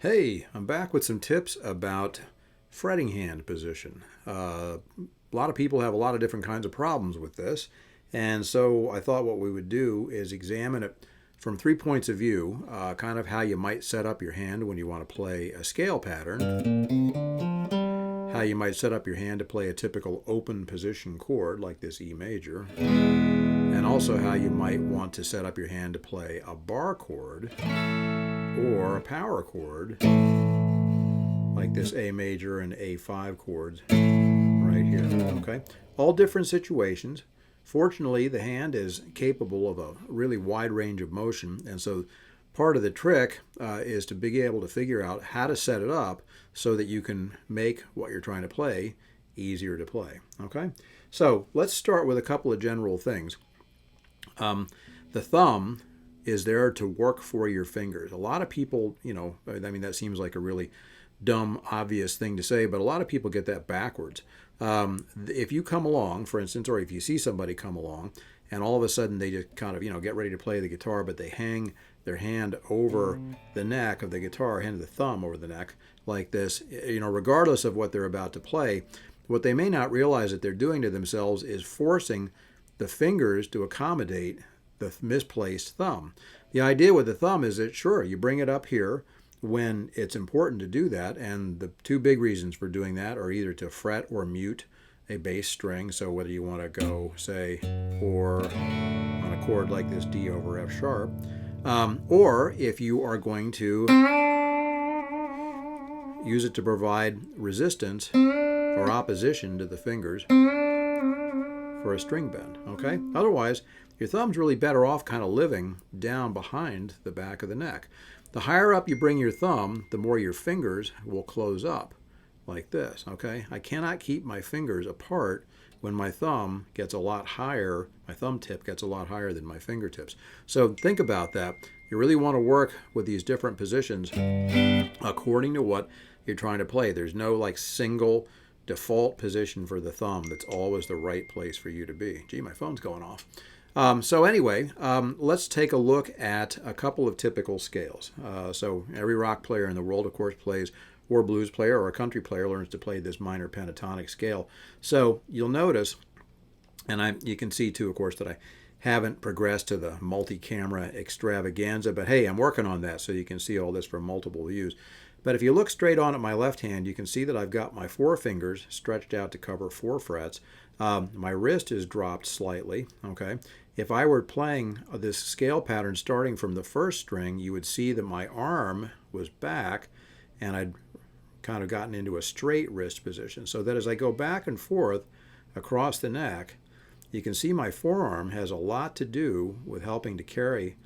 Hey, I'm back with some tips about fretting hand position. A lot of people have a lot of different kinds of problems with this, and so I thought what we would do is examine it from 3 points of view, kind of how you might set up your hand when you want to play a scale pattern, how you might set up your hand to play a typical open position chord like this E major, and also how you might want to set up your hand to play a bar chord or a power chord like this A major and A5 chords right here. Okay, all different situations. Fortunately, the hand is capable of a really wide range of motion, and so part of the trick is to be able to figure out how to set it up so that you can make what you're trying to play easier to play. Okay, so let's start with a couple of general things. The thumb is there to work for your fingers. A lot of people, that seems like a really dumb, obvious thing to say, but a lot of people get that backwards. If you come along, for instance, or if you see somebody come along, and all of a sudden they just kind of, get ready to play the guitar, but they hang their hand over the neck of the guitar, hand the thumb over the neck like this, regardless of what they're about to play, what they may not realize that they're doing to themselves is forcing the fingers to accommodate the misplaced thumb. The idea with the thumb is that, sure, you bring it up here when it's important to do that, and the two big reasons for doing that are either to fret or mute a bass string, so whether you want to go, say, or on a chord like this D over F sharp, or if you are going to use it to provide resistance or opposition to the fingers for a string bend, okay? Otherwise, your thumb's really better off kind of living down behind the back of the neck. The higher up you bring your thumb, the more your fingers will close up like this, okay? I cannot keep my fingers apart when my thumb gets a lot higher, my thumb tip gets a lot higher than my fingertips. So think about that. You really want to work with these different positions according to what you're trying to play. There's no like single default position for the thumb that's always the right place for you to be. Gee, my phone's going off. So anyway, let's take a look at a couple of typical scales. So every rock player in the world, of course, plays, or a blues player or a country player learns to play this minor pentatonic scale. So you'll notice, and you can see too, of course, that I haven't progressed to the multi-camera extravaganza, but hey, I'm working on that so you can see all this from multiple views. But if you look straight on at my left hand, you can see that I've got my four fingers stretched out to cover 4 frets. My wrist is dropped slightly, okay? If I were playing this scale pattern starting from the first string, you would see that my arm was back and I'd kind of gotten into a straight wrist position. So that as I go back and forth across the neck, you can see my forearm has a lot to do with helping to carry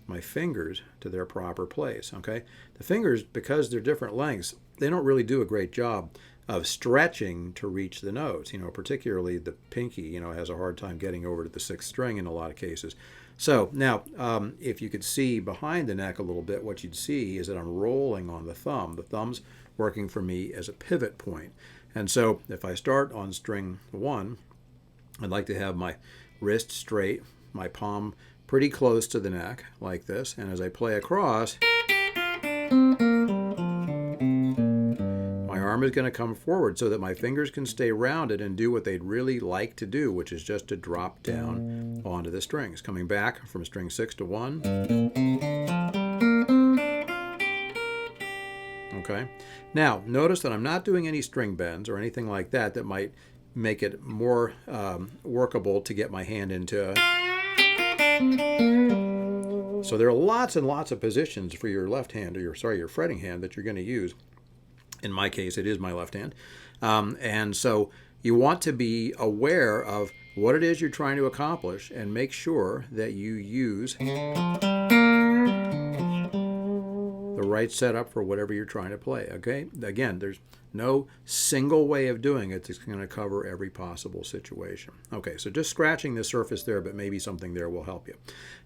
my fingers to their proper place, okay? The fingers, because they're different lengths, they don't really do a great job of stretching to reach the notes, particularly the pinky, has a hard time getting over to the 6th string in a lot of cases. So now, if you could see behind the neck a little bit, what you'd see is that I'm rolling on the thumb. The thumb's working for me as a pivot point. And so if I start on string 1, I'd like to have my wrist straight, my palm pretty close to the neck like this, and as I play across, my arm is going to come forward so that my fingers can stay rounded and do what they'd really like to do, which is just to drop down onto the strings. Coming back from string 6 to 1. Okay. Now, notice that I'm not doing any string bends or anything like that that might make it more workable to get my hand into. So there are lots and lots of positions for your left hand, or your fretting hand that you're going to use. In my case, it is my left hand. And so you want to be aware of what it is you're trying to accomplish and make sure that you use the right setup for whatever you're trying to play, okay? Again, there's no single way of doing it that's going to cover every possible situation. Okay, so just scratching the surface there, but maybe something there will help you.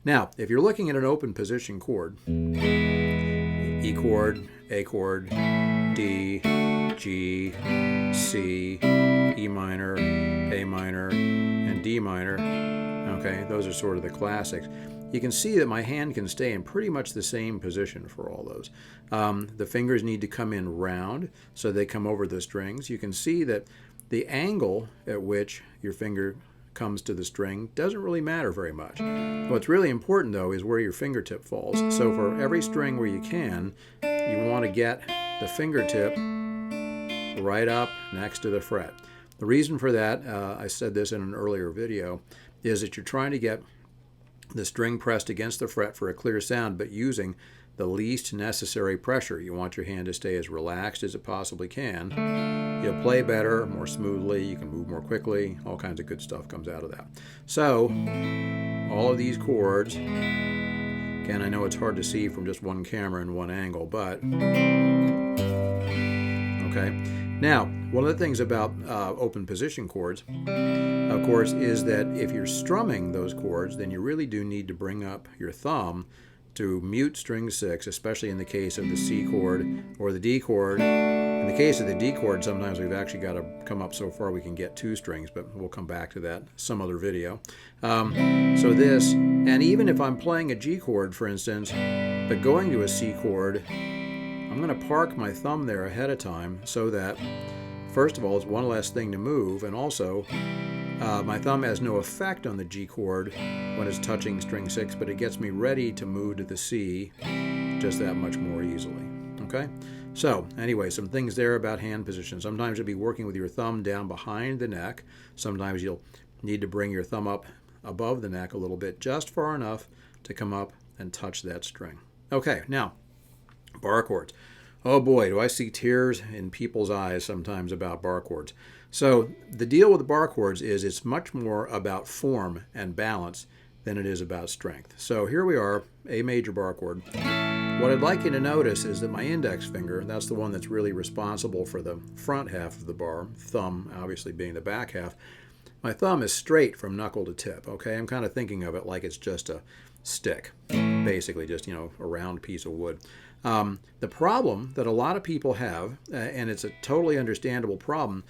Now, if you're looking at an open position chord, E chord, A chord, D, G, C, E minor, A minor, and D minor, okay, those are sort of the classics. you can see that my hand can stay in pretty much the same position for all those. The fingers need to come in round so they come over the strings. You can see that the angle at which your finger comes to the string doesn't really matter very much. What's really important though is where your fingertip falls. So for every string where you can, you want to get the fingertip right up next to the fret. The reason for that, I said this in an earlier video, is that you're trying to get the string pressed against the fret for a clear sound, but using the least necessary pressure. You want your hand to stay as relaxed as it possibly can. You'll play better, more smoothly, you can move more quickly, all kinds of good stuff comes out of that. So, all of these chords, again, I know it's hard to see from just one camera and one angle, but, okay. Now, one of the things about open position chords, of course, is that if you're strumming those chords, then you really do need to bring up your thumb to mute string 6, especially in the case of the C chord or the D chord. In the case of the D chord, sometimes we've actually got to come up so far we can get 2 strings, but we'll come back to that some other video. So this, and even if I'm playing a G chord, for instance, but going to a C chord, I'm going to park my thumb there ahead of time so that, first of all, it's one less thing to move, and also my thumb has no effect on the G chord when it's touching string 6, but it gets me ready to move to the C just that much more easily. Okay? So, anyway, some things there about hand position. Sometimes you'll be working with your thumb down behind the neck. Sometimes you'll need to bring your thumb up above the neck a little bit, just far enough to come up and touch that string. Okay, now, bar chords. Oh boy, do I see tears in people's eyes sometimes about bar chords. So the deal with the bar chords is it's much more about form and balance than it is about strength. So here we are, A major bar chord. What I'd like you to notice is that my index finger, that's the one that's really responsible for the front half of the bar, thumb obviously being the back half, my thumb is straight from knuckle to tip, okay? I'm kind of thinking of it like it's just a stick, basically just, you know, a round piece of wood. The problem that a lot of people have, and it's a totally understandable problem,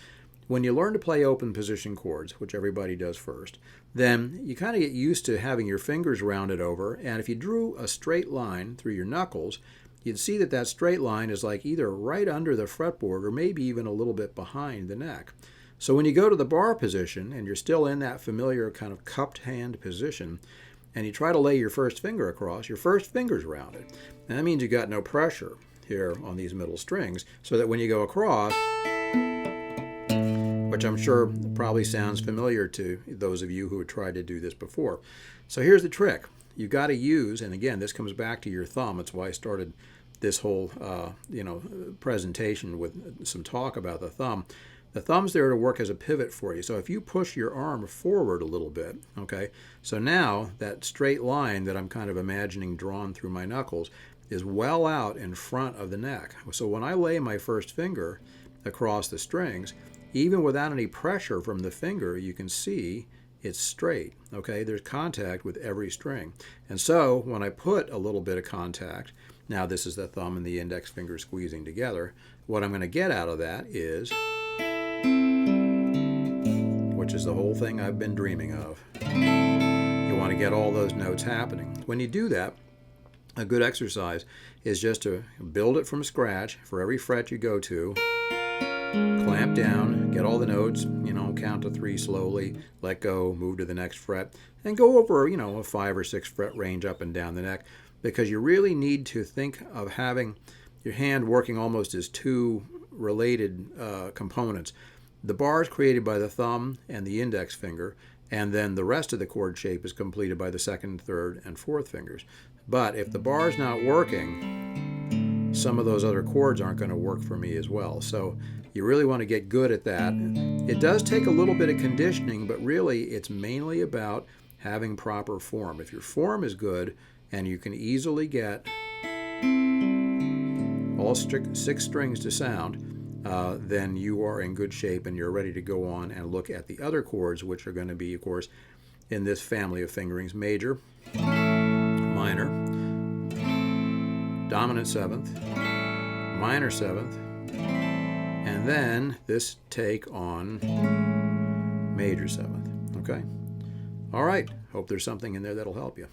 when you learn to play open position chords, which everybody does first, then you kind of get used to having your fingers rounded over, and if you drew a straight line through your knuckles, you'd see that that straight line is like either right under the fretboard or maybe even a little bit behind the neck. So when you go to the bar position and you're still in that familiar kind of cupped hand position, and you try to lay your first finger across, your first finger's rounded. And that means you got no pressure here on these middle strings, so that when you go across, which I'm sure probably sounds familiar to those of you who have tried to do this before. So here's the trick. You've got to use, and again, this comes back to your thumb. That's why I started this whole presentation with some talk about the thumb. The thumb's there to work as a pivot for you. So if you push your arm forward a little bit, okay, so now that straight line that I'm kind of imagining drawn through my knuckles is well out in front of the neck. So when I lay my first finger across the strings, even without any pressure from the finger, you can see it's straight, okay? There's contact with every string. And so when I put a little bit of contact, now this is the thumb and the index finger squeezing together, what I'm going to get out of that is, which is the whole thing I've been dreaming of. You want to get all those notes happening. When you do that, a good exercise is just to build it from scratch for every fret you go to, clamp down, get all the notes, count to 3 slowly, let go, move to the next fret, and go over, a 5 or 6 fret range up and down the neck, because you really need to think of having your hand working almost as 2 related components. The bar is created by the thumb and the index finger, and then the rest of the chord shape is completed by the 2nd, 3rd, and 4th fingers. But if the bar is not working, some of those other chords aren't going to work for me as well. So you really want to get good at that. It does take a little bit of conditioning, but really it's mainly about having proper form. If your form is good and you can easily get all 6 strings to sound, then you are in good shape and you're ready to go on and look at the other chords, which are going to be, of course, in this family of fingerings: major, minor, dominant 7th, minor 7th, and then this take on major 7th. Okay? All right. Hope there's something in there that'll help you.